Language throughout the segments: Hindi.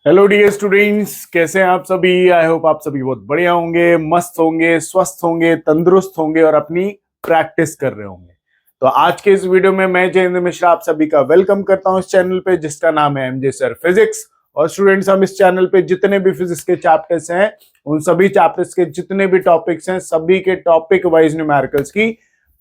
हेलो डियर स्टूडेंट्स, कैसे हैं आप सभी। आई होप आप सभी बहुत बढ़िया होंगे, मस्त होंगे, स्वस्थ होंगे, तंदुरुस्त होंगे और अपनी प्रैक्टिस कर रहे होंगे। तो आज के इस वीडियो में मैं जयेंद्र मिश्रा आप सभी का वेलकम करता हूं इस चैनल पे जिसका नाम है एमजे सर फिजिक्स। और स्टूडेंट्स, हम इस चैनल पे जितने भी फिजिक्स के चैप्टर्स हैं उन सभी चैप्टर्स के जितने भी टॉपिक्स हैं सभी के टॉपिक वाइज न्यूमेरिकल्स की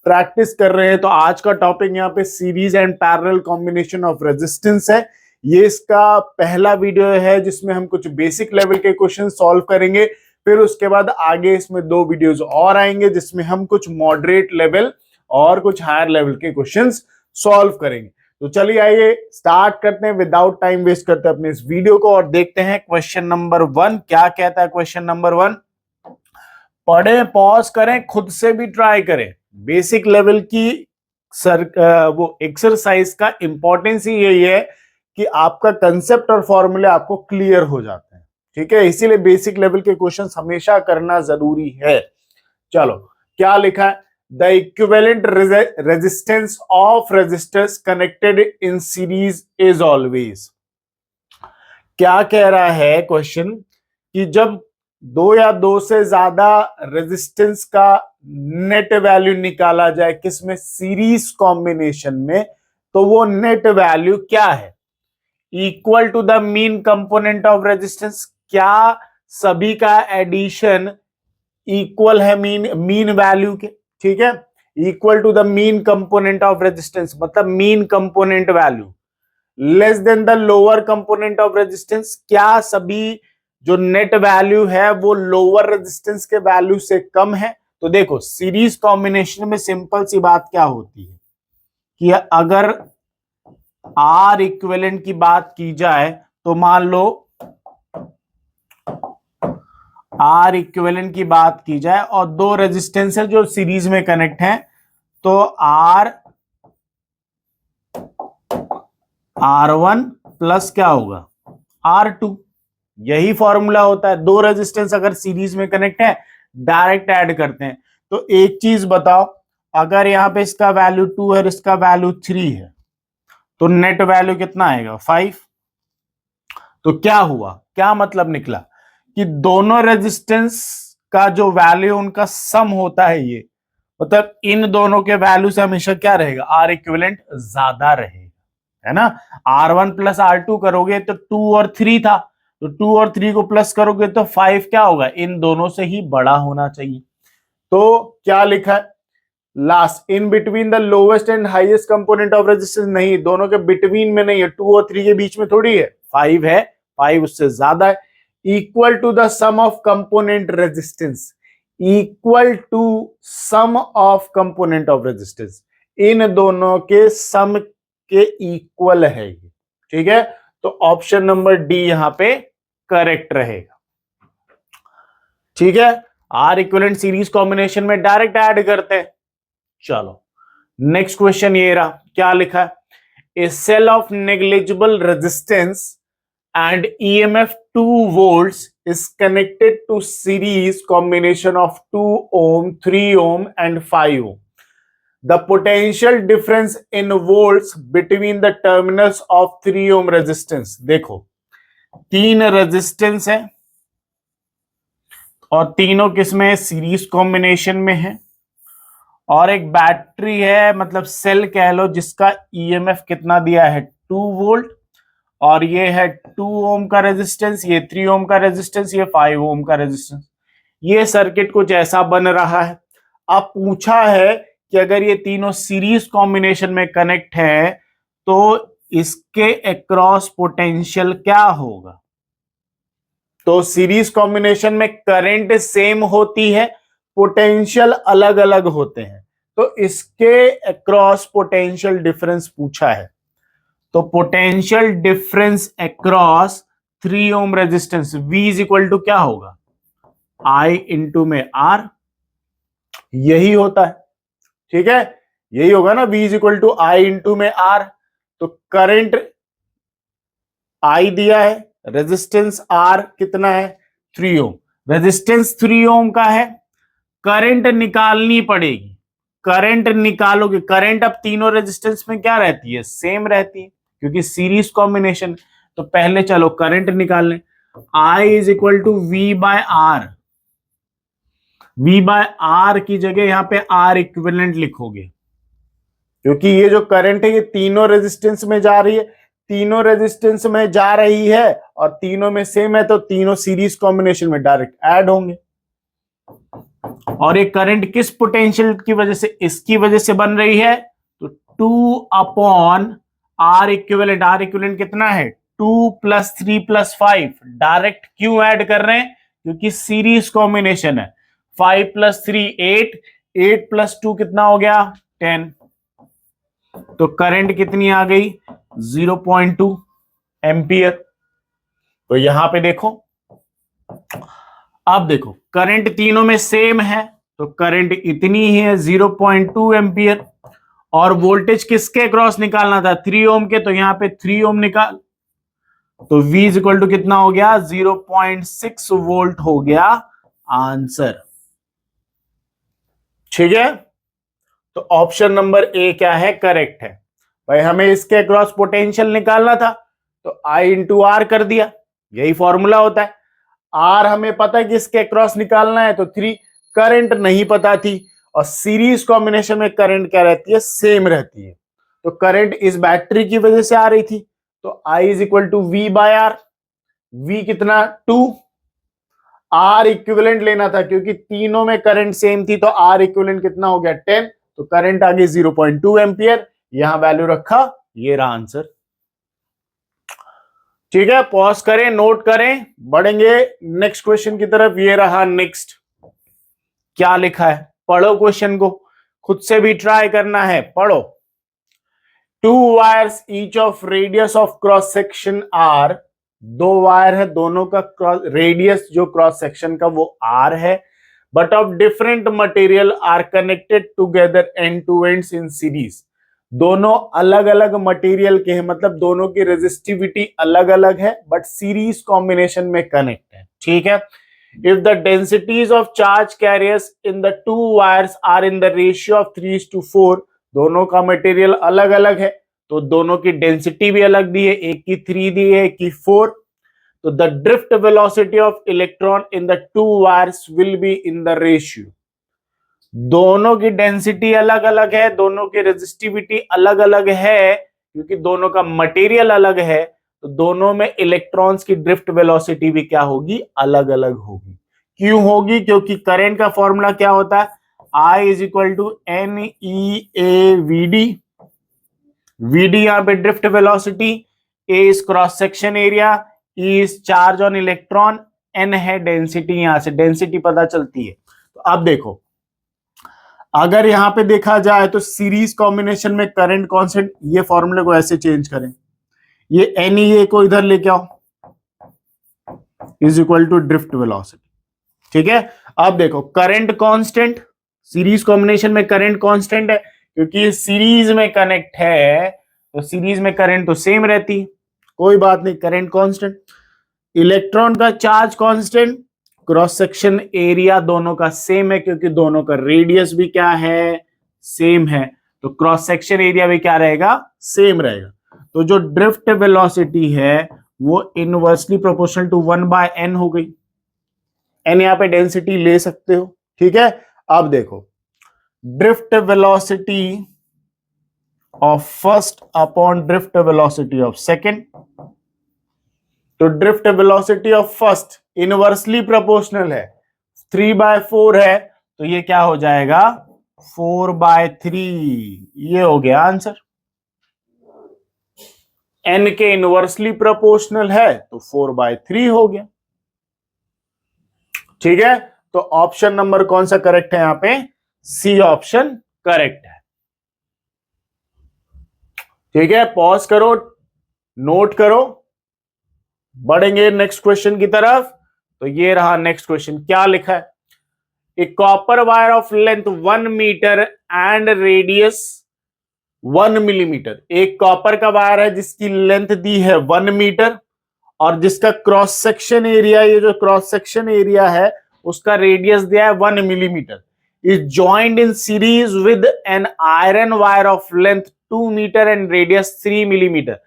प्रैक्टिस कर रहे हैं। तो आज का टॉपिक यहाँ पे series and parallel combination of resistance है। ये इसका पहला वीडियो है जिसमें हम कुछ बेसिक लेवल के क्वेश्चन सॉल्व करेंगे। फिर उसके बाद आगे इसमें 2 वीडियोस और आएंगे जिसमें हम कुछ मॉडरेट लेवल और कुछ हायर लेवल के क्वेश्चंस सॉल्व करेंगे। तो चलिए आइए स्टार्ट करते हैं, विदाउट टाइम वेस्ट करते हैं अपने इस वीडियो को और देखते हैं क्वेश्चन नंबर 1 क्या कहता है। क्वेश्चन नंबर 1 पढ़ें, पॉज करें, खुद से भी ट्राई करें। बेसिक लेवल की वो एक्सरसाइज का इंपॉर्टेंस ही यही है कि आपका कंसेप्ट और फॉर्मूले आपको क्लियर हो जाते हैं। ठीक है, इसीलिए बेसिक लेवल के क्वेश्चंस हमेशा करना जरूरी है। चलो क्या लिखा है, the equivalent resistance of resistors connected in series is always. क्या कह रहा है क्वेश्चन कि जब 2 या 2 से ज्यादा रेजिस्टेंस का नेट वैल्यू निकाला जाए किसमें, सीरीज कॉम्बिनेशन में, तो वो नेट वैल्यू क्या है, equal to the mean component of resistance. क्या सभी का एडिशन इक्वल है मीन वैल्यू के। ठीक है, equal to the mean component of resistance मतलब mean component value less than the lower component of resistance. क्या सभी जो नेट वैल्यू है वो लोअर रेजिस्टेंस के वैल्यू से कम है। तो देखो सीरीज कॉम्बिनेशन में सिंपल सी बात क्या होती है कि अगर आर इक्विवेलेंट की बात की जाए तो मान लो आर इक्विवेलेंट की बात की जाए और 2 रेजिस्टेंस जो सीरीज में कनेक्ट हैं तो R1 प्लस क्या होगा R2। यही फॉर्मूला होता है। 2 रेजिस्टेंस अगर सीरीज में कनेक्ट है डायरेक्ट ऐड करते हैं। तो एक चीज बताओ, अगर यहां पे इसका वैल्यू 2 है और इसका वैल्यू 3 है तो नेट वैल्यू कितना आएगा 5। तो क्या हुआ, क्या मतलब निकला कि दोनों रेजिस्टेंस का जो वैल्यू उनका सम होता है, ये मतलब इन दोनों के वैल्यू से हमेशा क्या रहेगा, आर इक्विवेलेंट ज्यादा रहेगा, है ना। R1 प्लस R2 करोगे तो 2 और 3 था, तो 2 और 3 को प्लस करोगे तो 5 क्या होगा, इन दोनों से ही बड़ा होना चाहिए। तो क्या लिखा है last, in between the lowest and highest component of resistance. नहीं, दोनों के बिटवीन में नहीं है, 2 और 3 के बीच में थोड़ी है, 5 है, 5 उससे ज्यादा है। Equal to the sum of component resistance, equal to sum of component of resistance, इन दोनों के सम के इक्वल है ये। ठीक है, तो ऑप्शन नंबर डी यहां पे करेक्ट रहेगा। ठीक है, आर इक्विवेलेंट सीरीज कॉम्बिनेशन में डायरेक्ट ऐड करते हैं। चलो नेक्स्ट क्वेश्चन ये रहा, क्या लिखा है, a cell of negligible resistance and EMF 2 volts is connected to series combination of 2 ohm, 3 ohm and 5 ohm. The potential difference in volts between the terminals of 3 ohm resistance. देखो 3 रेजिस्टेंस है और तीनों किसमें, सीरीज कॉम्बिनेशन में है, और एक बैटरी है मतलब सेल कह लो जिसका EMF कितना दिया है 2 वोल्ट, और ये है 2 ओम का रेजिस्टेंस, ये 3 ओम का रेजिस्टेंस, ये 5 ओम का रेजिस्टेंस। ये सर्किट कुछ ऐसा बन रहा है। अब पूछा है कि अगर ये तीनों सीरीज कॉम्बिनेशन में कनेक्ट है तो इसके अक्रॉस पोटेंशियल क्या होगा। तो सीरीज कॉम्बिनेशन में करंट सेम होती है, पोटेंशियल अलग अलग होते हैं, तो इसके अक्रॉस पोटेंशियल डिफरेंस पूछा है। तो potential difference across 3 ohm resistance V is equal to क्या होगा, I इंटू में R, यही होता है। ठीक है, यही होगा ना, V is equal to I into में R। तो करंट I दिया है, रेजिस्टेंस R कितना है 3 ओम, रेजिस्टेंस 3 ओम का है, करंट निकालनी पड़ेगी, करंट निकालोगे, करंट अब तीनों रेजिस्टेंस में क्या रहती है, सेम रहती है क्योंकि सीरीज कॉम्बिनेशन। तो पहले चलो करंट निकाल लें। I is equal to V by R. V by R की जगह यहां पे आर इक्विवेलेंट लिखोगे, क्योंकि ये जो करंट है ये तीनों रेजिस्टेंस में जा रही है, तीनों रेजिस्टेंस में जा रही है और तीनों में सेम है, तो तीनों सीरीज कॉम्बिनेशन में डायरेक्ट ऐड होंगे। और ये करंट किस पोटेंशियल की वजह से, इसकी वजह से बन रही है, तो 2 upon R equivalent. R equivalent कितना है, 2 + 3 + 5। डायरेक्ट क्यों ऐड कर रहे हैं, क्योंकि सीरीज कॉम्बिनेशन है। 5 + 3 8, 8 + 2 कितना हो गया, 10। तो करंट कितनी आ गई, 0.2 एम्पियर। तो यहां पे देखो, अब देखो करंट तीनों में सेम है, तो करंट इतनी ही है 0.2 एम्पियर। और वोल्टेज किसके क्रॉस निकालना था, 3 ओम के, तो यहां पे 3 ओम निकाल, तो V इक्वल टू कितना हो गया, 0.6 वोल्ट हो गया आंसर। ठीक है, तो ऑप्शन नंबर ए क्या है, करेक्ट है। भाई हमें इसके अक्रॉस पोटेंशियल निकालना था, तो I इंटू आर कर दिया, यही फॉर्मूला होता है। आर हमें पता है कि इसके अक्रॉस निकालना है, तो 3। करंट नहीं पता थी, और सीरीज कॉम्बिनेशन में करंट क्या रहती है, सेम रहती है। तो करंट इस बैटरी की वजह से आ रही थी, तो I is equal to V by R. V कितना, 2। आर इक्विवेलेंट लेना था, क्योंकि तीनों में करंट सेम थी, तो आर इक्विवेलेंट कितना हो गया, 10। तो करंट आ गई 0.2 एम्पियर, यहां वैल्यू रखा, ये रहा आंसर। ठीक है, पॉज करें, नोट करें, बढ़ेंगे नेक्स्ट क्वेश्चन की तरफ। ये रहा नेक्स्ट, क्या लिखा है, पढ़ो क्वेश्चन को, खुद से भी ट्राई करना है, पढ़ो। 2 wires each of radius of cross section R. 2 wire है, दोनों का क्रॉस रेडियस जो क्रॉस सेक्शन का वो आर है, but of different material are connected together end to ends in series. दोनों अलग अलग मटेरियल के हैं, मतलब दोनों की रेजिस्टिविटी अलग अलग है, बट सीरीज कॉम्बिनेशन में कनेक्ट है। ठीक है, if the densities of charge carriers in the 2 wires are in the ratio of 3:4, दोनों का मटेरियल अलग अलग है, तो दोनों की डेंसिटी भी अलग दी है, एक की 3 दी है, एक की 4। तो the drift velocity of electron in the 2 wires will be in the ratio. दोनों की डेंसिटी अलग अलग है, दोनों की रेजिस्टिविटी अलग अलग है, क्योंकि दोनों का मटेरियल अलग है, तो दोनों में इलेक्ट्रॉन्स की ड्रिफ्ट वेलोसिटी भी क्या होगी, अलग अलग होगी। क्यों होगी, क्योंकि करंट का फॉर्मूला क्या होता है, I is equal to NEAVD। VD यहां पे drift velocity, A is cross section area, E is charge on electron, N है डेंसिटी, यहां से डेंसिटी पता चलती है। तो अब देखो, अगर यहां पे देखा जाए तो सीरीज कॉम्बिनेशन में करंट कांस्टेंट, ये फॉर्मूले को ऐसे चेंज करें, ये NEA को इधर लेके आओ, is equal to drift velocity. ठीक है, अब देखो करंट कांस्टेंट, सीरीज कॉम्बिनेशन में करंट कांस्टेंट है, क्योंकि ये सीरीज में कनेक्ट है, तो सीरीज में करंट तो सेम रहती है, कोई बात नहीं, करंट कांस्टेंट। इलेक्ट्रॉन का charge constant, cross section area दोनों का सेम है, क्योंकि दोनों का रेडियस भी क्या है, सेम है, तो क्रॉस सेक्शन एरिया भी क्या रहेगा, सेम रहेगा। तो जो ड्रिफ्ट वेलोसिटी है वो इनवर्सली प्रोपोर्शनल टू 1/n हो गई। n यहां पे डेंसिटी ले सकते हो। ठीक है, अब देखो drift velocity of first upon drift velocity of second. तो drift velocity of first inversely proportional है, 3/4 है, तो ये क्या हो जाएगा, 4/3। ये हो गया आंसर। n के इनवर्सली प्रोपोर्शनल है, तो 4/3 हो गया। ठीक है, तो ऑप्शन नंबर कौन सा करेक्ट है, यहां पे सी ऑप्शन करेक्ट है। ठीक है, पॉज करो, नोट करो, बढ़ेंगे नेक्स्ट क्वेश्चन की तरफ। तो ये रहा नेक्स्ट क्वेश्चन, क्या लिखा है, a copper wire of length 1 metre and radius 1 millimetre. एक कॉपर का वायर है जिसकी लेंथ दी है 1 मीटर, और जिसका क्रॉस सेक्शन एरिया, ये जो क्रॉस सेक्शन एरिया है उसका रेडियस दिया है 1 millimetre, is joined in series with an iron wire of length 2 metre and radius 3 millimetre.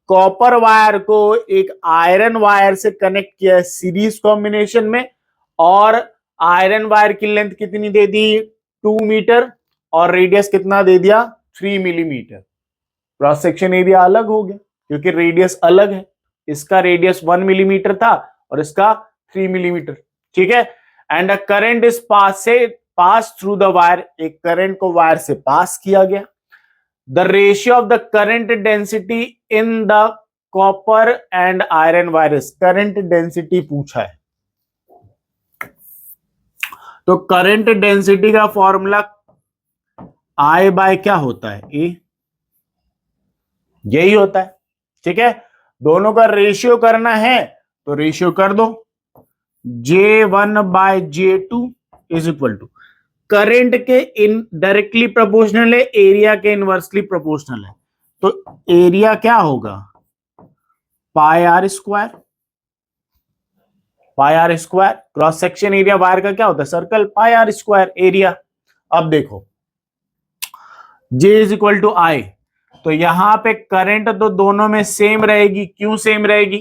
Copper wire को एक आयरन वायर से कनेक्ट किया है सीरीज कॉम्बिनेशन में, और आयरन वायर की लेंथ कितनी दे दी 2 मीटर और रेडियस कितना दे दिया 3 मिलीमीटर। क्रॉस सेक्शन एरिया अलग हो गया क्योंकि रेडियस अलग है, इसका रेडियस 1 मिलीमीटर था और इसका 3 मिलीमीटर। ठीक है, and a current is pass through the wire, एक करंट को वायर से पास किया गया। The ratio of the current density in the copper and iron wires, current density पूछा है। तो करंट डेंसिटी का फॉर्मूला I बाय क्या होता है E, यही होता है। ठीक है, दोनों का रेशियो करना है तो रेशियो कर दो, J1 by J2 is equal to, current के इन डायरेक्टली प्रोपोर्शनल है, एरिया के इनवर्सली प्रोपोर्शनल है, तो एरिया क्या होगा pi R square, pi R square. Cross section area wire का क्या होता है circle, pi R square area. अब देखो J is equal to I, तो यहां पे करंट तो दोनों में सेम रहेगी। क्यों सेम रहेगी,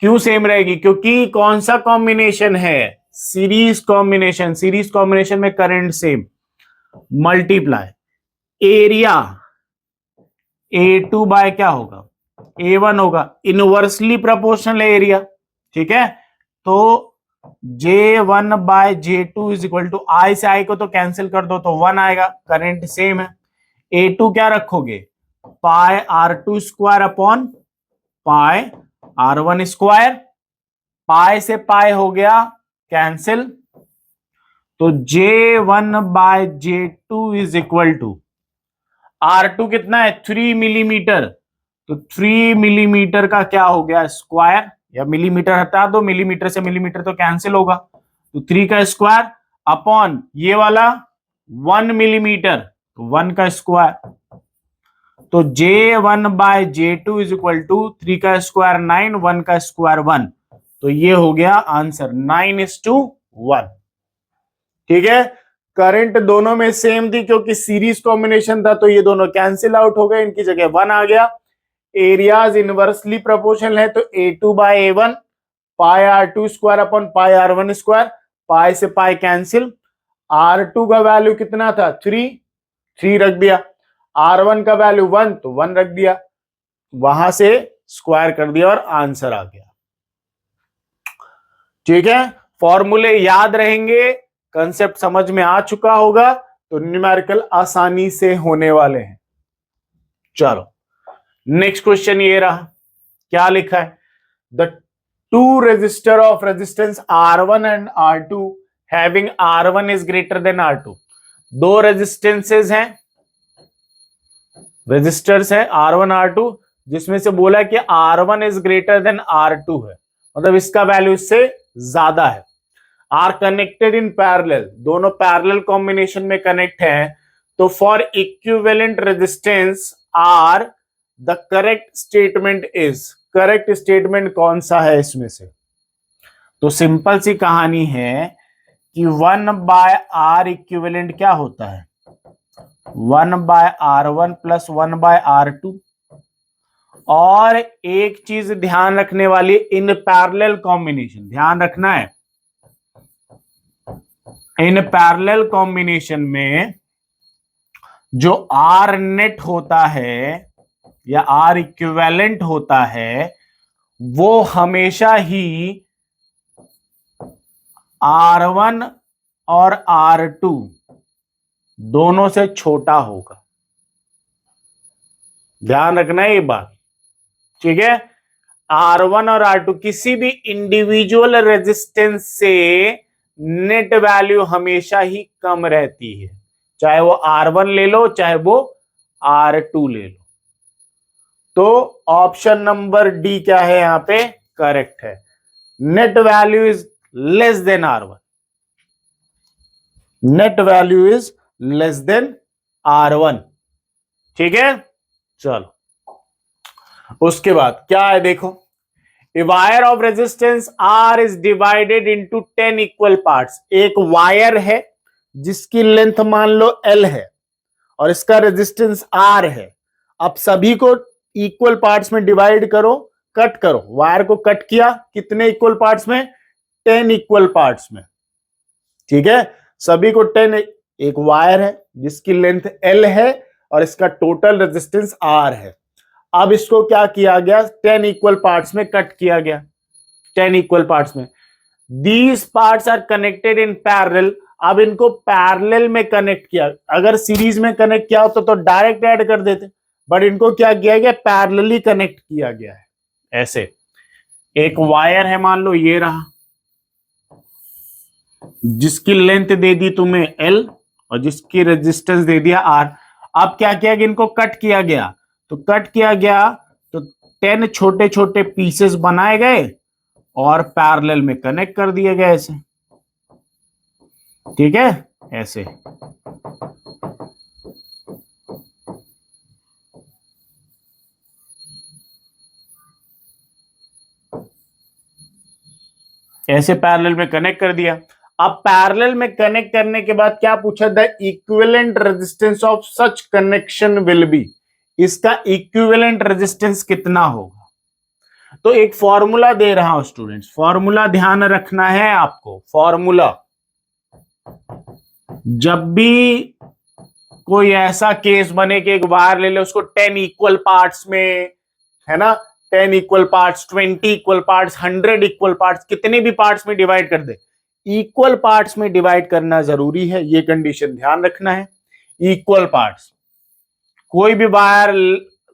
क्यों सेम रहेगी, क्योंकि कौन सा कॉम्बिनेशन है सीरीज कॉम्बिनेशन, सीरीज कॉम्बिनेशन में current same, multiply area A2 by क्या होगा A1 होगा, इनवर्सली प्रोपोर्शनल एरिया। ठीक है, तो J1 by J2 is equal to, I से I को तो कैंसिल कर दो तो 1 आएगा, करंट सेम है। A2 क्या रखोगे pi R2 square upon pi R1 square, pi से पाई हो गया कैंसिल, तो J1 by J2 is equal to, R2 कितना है 3 मिलीमीटर, तो 3 मिलीमीटर का क्या हो गया स्क्वायर, या मिलीमीटर हटा दो, मिलीमीटर से मिलीमीटर तो कैंसिल होगा, तो 3 का स्क्वायर अपॉन ये वाला 1 मिलीमीटर, तो 1 का स्क्वायर, तो J1 by J2 is equal to 3 का स्क्वायर 9, 1 का स्क्वायर 1, तो ये हो गया आंसर 9:1। ठीक है, करंट दोनों में सेम थी क्योंकि सीरीज कॉम्बिनेशन था, तो ये दोनों कैंसिल आउट हो गए, इनकी जगह 1 आ गया। एरियाज इनवर्सली प्रोपोर्शनल है, तो A2 by A1 pi R2 square upon pi R1 square, pi से पाई कैंसिल, R2 का वैल्यू कितना था 3 रख दिया, R1 का वैल्यू 1 तो 1 रख दिया, वहां से स्क्वायर कर दिया और आंसर आ गया। ठीक है, फॉर्मूले याद रहेंगे, कंसेप्ट समझ में आ चुका होगा, तो न्यूमेरिकल आसानी से होने वाले हैं। चलो नेक्स्ट क्वेश्चन ये रहा, क्या लिखा है, the two resistor of resistance R1 and R2 having R1 is greater than R2, दो रेजिस्टेंसेस हैं, रेजिस्टर्स है R1 R2, जिसमें से बोला कि R1 is greater than R2 है, मतलब इसका वैल्यू इससे ज्यादा है। आर कनेक्टेड इन पैरेलल, दोनों पैरेलल कॉम्बिनेशन में कनेक्ट है, तो for equivalent resistance R the correct statement is, correct statement कौन सा है इसमें से, तो सिंपल सी कहानी है कि 1 बाय आर इक्विवेलेंट क्या होता है 1 bye R1 plus 1 bye R2, और एक चीज ध्यान रखने वाली, इन पैरेलल कॉम्बिनेशन ध्यान रखना है, इन पैरेलल कॉम्बिनेशन में जो आर नेट होता है या आर इक्विवेलेंट होता है वो हमेशा ही R1 और R2 दोनों से छोटा होगा, ध्यान रखना है ये बात। ठीक है, R1 और R2 किसी भी इंडिविजुअल रेजिस्टेंस से नेट वैल्यू हमेशा ही कम रहती है, चाहे वो R1 ले लो चाहे वो R2 ले लो, तो ऑप्शन नंबर डी क्या है यहां पे करेक्ट है, net value is less than R1, net value is less than R1। ठीक है, चलो उसके बाद क्या है देखो, A wire of resistance R is divided into 10 equal parts, एक वायर है जिसकी लेंथ मान लो L है और इसका रेजिस्टेंस R है, अब सभी को इक्वल पार्ट्स में डिवाइड करो, कट करो, वायर को कट किया, कितने इक्वल पार्ट्स में? 10 इक्वल पार्ट्स में। ठीक है, सभी को 10, एक वायर है जिसकी लेंथ L है और इसका टोटल रेजिस्टेंस R है। अब इसको क्या किया गया? 10 इक्वल पार्ट्स में कट किया गया, 10 इक्वल पार्ट्स में। These parts are connected in parallel. अब इनको पैरेलल में कनेक्ट किया, अगर सीरीज में कनेक्ट किया होता तो डायरेक्ट ऐड कर देते, बट इनको क्या किया गया? पैरेलली कनेक्ट किया गया है। ऐसे एक वायर है, मान लो ये रहा, जिसकी लेंथ दे दी तुम्हें L और जिसकी रेजिस्टेंस दे दिया R। अब क्या किया गया? इनको कट किया गया, तो कट किया गया तो 10 छोटे छोटे पीसेस बनाए गए और पैरेलल में कनेक्ट कर दिए गए ऐसे। ठीक है, ऐसे। ऐसे पैरेलल में कनेक्ट कर दिया। अब पैरेलल में कनेक्ट करने के बाद क्या पूछा? The equivalent resistance of such connection will be. इसका इक्विवेलेंट रेजिस्टेंस कितना होगा? तो एक फॉर्मूला दे रहा हूं स्टूडेंट्स, फॉर्मूला ध्यान रखना है आपको। फॉर्मूला, जब भी कोई ऐसा केस बने कि एक वायर ले ले, उसको 10 इक्वल पार्ट्स में, है ना, 10 equal parts, 20 equal parts, 100 equal parts, कितने भी पार्ट्स में डिवाइड कर दे, इक्वल पार्ट्स में डिवाइड करना जरूरी है, ये कंडीशन ध्यान रखना है। इक्वल पार्ट्स, कोई भी वायर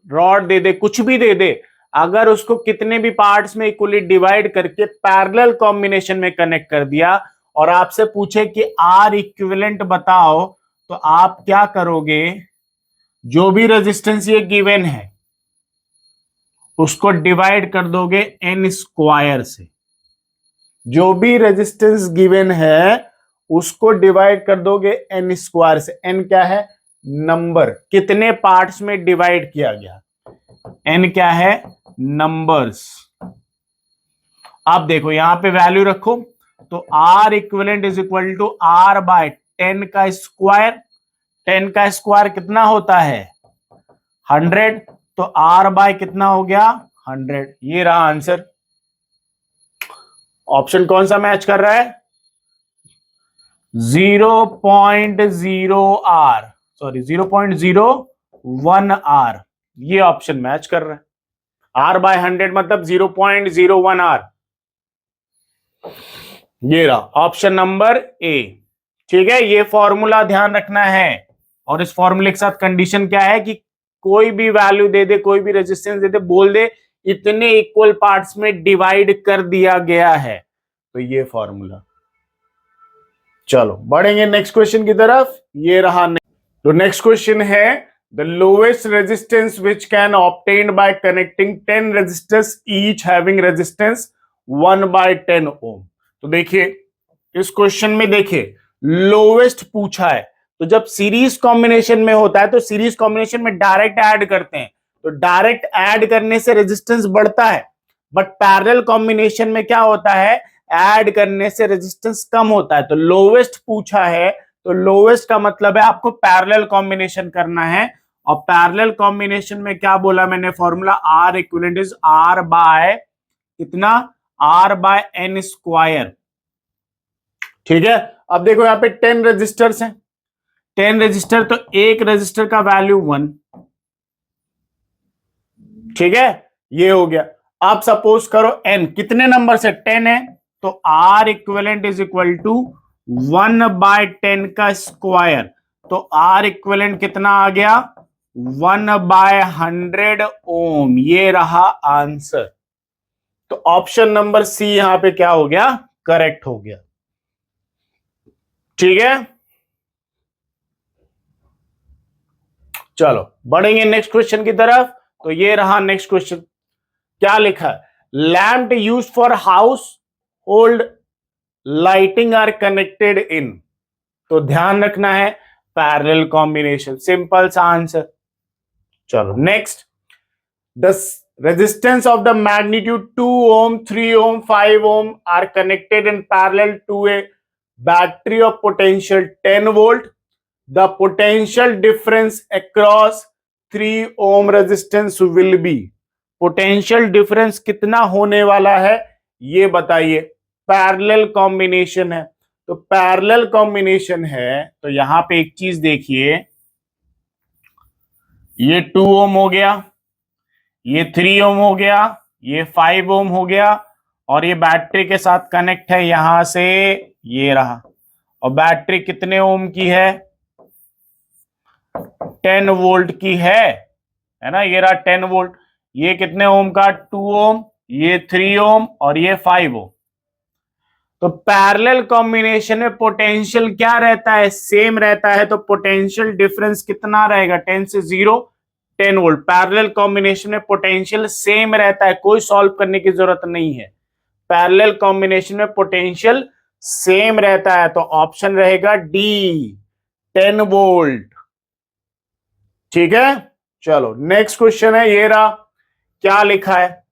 रॉड दे दे, कुछ भी दे दे, अगर उसको कितने भी पार्ट्स में इक्वली डिवाइड करके पैरेलल कॉम्बिनेशन में कनेक्ट कर दिया और आपसे पूछे कि आर इक्विवेलेंट बताओ, तो आप क्या करोगे? जो भी रेजिस्टेंस ये गिवन है उसको डिवाइड कर दोगे n स्क्वायर से। जो भी रेजिस्टेंस गिवन है उसको डिवाइड कर दोगे n स्क्वायर से। n क्या है? नंबर, कितने पार्ट्स में डिवाइड किया गया। n क्या है? नंबर्स। आप देखो यहां पे वैल्यू रखो, तो R equivalent is equal to R by 10 का स्क्वायर। 10 का स्क्वायर कितना होता है? 100, तो R बाय कितना हो गया? 100। ये रहा आंसर। ऑप्शन कौन सा मैच कर रहा है? 0.0 R, सॉरी 0.01 R, ये ऑप्शन मैच कर रहा है। R बाय 100 मतलब 0.01 R। ये रहा ऑप्शन नंबर ए। ठीक है, ये फॉर्मूला ध्यान रखना है। और इस फॉर्मूले के साथ कंडीशन क्या है कि कोई भी वैल्यू दे दे, कोई भी रेजिस्टेंस दे दे, बोल दे इतने इक्वल पार्ट्स में डिवाइड कर दिया गया है, तो ये फॉर्मूला। चलो बढ़ेंगे नेक्स्ट क्वेश्चन की तरफ। ये रहा तो नेक्स्ट क्वेश्चन है the lowest resistance which can obtained by connecting 10 resistors each having resistance 1/10 ohm. तो देखिए इस क्वेश्चन में देखिए लोवेस्ट पूछा है, तो जब सीरीज कॉम्बिनेशन में होता है तो सीरीज कॉम्बिनेशन में डायरेक्ट ऐड करते हैं, तो डायरेक्ट ऐड करने से रेजिस्टेंस बढ़ता है। बट पैरेलल कॉम्बिनेशन में क्या होता है? ऐड करने से रेजिस्टेंस कम होता है। तो लोवेस्ट पूछा है, तो लोवेस्ट का मतलब है आपको पैरेलल कॉम्बिनेशन करना है। और पैरेलल कॉम्बिनेशन में क्या बोला मैंने? Formula R equivalent is R by कितना? R by N square. ठीक है, अब देखो यहां पे 10 रजिस्टर्स हैं, 10 रजिस्टर, तो एक रजिस्टर का वैल्यू 1। ठीक है, ये हो गया। आप सपोज करो n कितने नंबर से? 10 है, तो R equivalent is equal to 1/10 का स्क्वायर। तो R इक्विवेलेंट कितना आ गया? 1/100 ओम। ये रहा आंसर। तो ऑप्शन नंबर सी यहां पे क्या हो गया? करेक्ट हो गया। ठीक है, चलो बढ़ेंगे नेक्स्ट क्वेश्चन की तरफ। तो ये रहा नेक्स्ट क्वेश्चन। क्या लिखा है? Lamp use for household lighting are connected in. तो ध्यान रखना है पैरेलल कॉम्बिनेशन, सिंपल सा आंसर। चलो next, the resistance of the magnitude 2 ohm, 3 ohm, 5 ohm are connected in parallel to a battery of potential 10 volt. The potential difference across 3 ohm resistance will be, potential difference कितना होने वाला है ये बताइए। पैरेलल कॉम्बिनेशन है, तो पैरेलल कॉम्बिनेशन है तो यहां पे एक चीज देखिए, ये 2 ओम हो गया, ये 3 ओम हो गया, ये 5 ओम हो गया, और ये बैटरी के साथ कनेक्ट है यहां से, ये रहा। और बैटरी कितने ओम की है? 10 वोल्ट की है ना, ये रहा 10 वोल्ट। ये कितने ओम का? 2 ओम, ये 3 ओम और ये 5 ओम। तो पैरेलल कॉम्बिनेशन में पोटेंशियल क्या रहता है? सेम रहता है, तो पोटेंशियल डिफरेंस कितना रहेगा? 10 से 0 10 वोल्ट। पैरेलल कॉम्बिनेशन में पोटेंशियल सेम रहता है, कोई सॉल्व करने की जरूरत नहीं है। पैरेलल कॉम्बिनेशन में पोटेंशियल सेम रहता है, तो ऑप्शन रहेगा डी, 10 वोल्ट। ठीक है, चलो नेक्स्ट क्वेश्चन है, ये रहा। क्या लिखा है?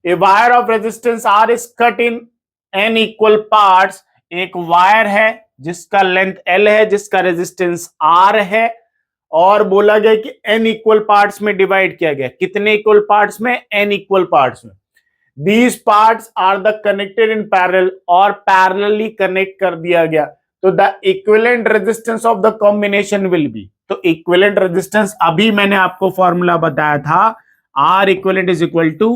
A wire of resistance R is cut in n equal parts. एक वायर है जिसका लेंथ l है, जिसका रेजिस्टेंस r है, और बोला गया कि n इक्वल पार्ट्स में डिवाइड किया गया। कितने इक्वल पार्ट्स में? n इक्वल पार्ट्स में। These parts are the connected in parallel, और पैरेलली कनेक्ट कर दिया गया, तो the equivalent resistance of the combination will be. तो इक्विवेलेंट रेजिस्टेंस अभी मैंने आपको फॉर्मूला बताया था, R equivalent is equal to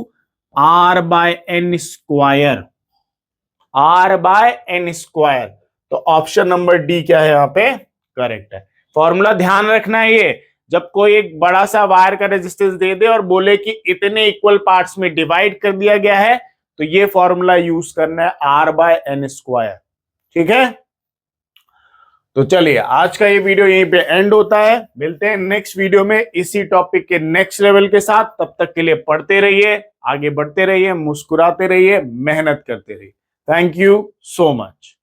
R by n square, R by n square. तो ऑप्शन नंबर डी क्या है यहाँ पे? करेक्ट है। फॉर्मूला ध्यान रखना है, ये जब कोई एक बड़ा सा वायर का रेजिस्टेंस दे दे और बोले कि इतने इक्वल पार्ट्स में डिवाइड कर दिया गया है, तो ये फॉर्मूला यूज करना है, R बाय n स्क्वायर। ठीक है, तो चलिए आज का ये वीडियो यहीं पे एंड होता है। मिलते हैं नेक्स्ट वीडियो में इसी टॉपिक के नेक्स्ट लेवल के साथ। तब तक के लिए पढ़ते रहिए, आगे बढ़ते रहिए, मुस्कुराते रहिए, मेहनत करते रहिए। Thank you so much.